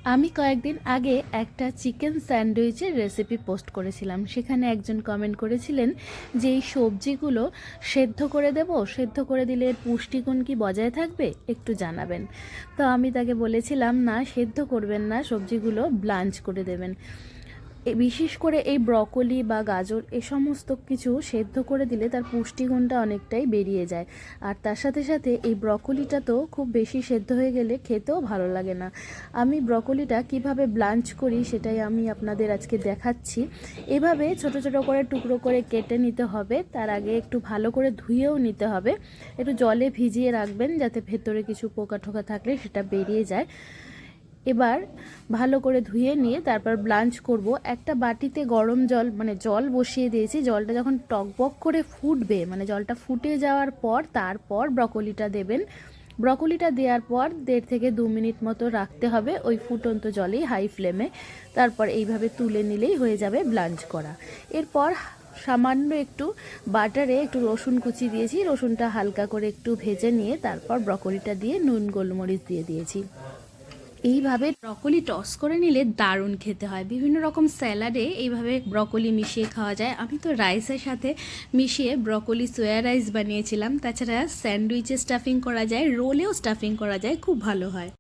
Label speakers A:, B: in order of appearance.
A: আমি কয়েকদিন আগে একটা চিকেন স্যান্ডউইচের রেসিপি পোস্ট করেছিলাম। সেখানে একজন কমেন্ট করেছিলেন যে এই সবজিগুলো সেদ্ধ করে দেব, সেদ্ধ করে দিলে এর পুষ্টিগুণ কি বজায় থাকবে, একটু জানাবেন। তো আমি তাকে বলেছিলাম, না, সেদ্ধ করবেন না, সবজিগুলো ব্লাঞ্চ করে দেবেন। বিশেষ করে এই ব্রকলি বা গাজর এ সমস্ত কিছু সেদ্ধ করে দিলে তার পুষ্টিগুণটা অনেকটাই বেরিয়ে যায়। আর তার সাথে সাথে এই ব্রকলিটা তো খুব বেশি সেদ্ধ হয়ে গেলে খেতেও ভালো লাগে না। আমি ব্রকলিটা কিভাবে ব্লাঞ্চ করি সেটাই আমি আপনাদের আজকে দেখাচ্ছি। এভাবে ছোট ছোট করে টুকরো করে কেটে নিতে হবে। তার আগে একটু ভালো করে ধুয়েও নিতে হবে। একটু জলে ভিজিয়ে রাখবেন যাতে ভেতরে কিছু পোকা ঠোকা থাকলে সেটা বেরিয়ে যায়। এবার ভালো করে ধুয়ে নিয়ে তারপর ব্লাঞ্চ করব। একটা বাটিতে গরম জল, মানে জল বসিয়ে দিয়েছি। জলটা যখন টকবক করে ফুটবে, মানে জলটা ফুটে যাওয়ার পর তারপর ব্রকলিটা দেবেন। ব্রকলিটা দেওয়ার পর 1.5 থেকে 2 মিনিট মতো রাখতে হবে ওই ফুটন্ত জলেই, হাই ফ্লেমে। তারপর এইভাবে তুলে নিলেই হয়ে যাবে ব্লাঞ্চ করা। এরপর সামান্য একটু বাটারে একটু রসুন কুচি দিয়েছি। রসুনটা হালকা করে একটু ভেজে নিয়ে তারপর ব্রকলিটা দিয়ে নুন গোলমরিচ দিয়ে দিয়েছি। এইভাবে ব্রকলি টস করে নিলে দারুণ খেতে হয়। বিভিন্ন রকম স্যালাডে এইভাবে ব্রকলি মিশিয়ে খাওয়া যায়। আমি তো রাইসের সাথে মিশিয়ে ব্রকলি সোয়া রাইস বানিয়েছিলাম। তাছাড়া স্যান্ডউইচে স্টাফিং করা যায়, রোলেও স্টাফিং করা যায়, খুব ভালো হয়।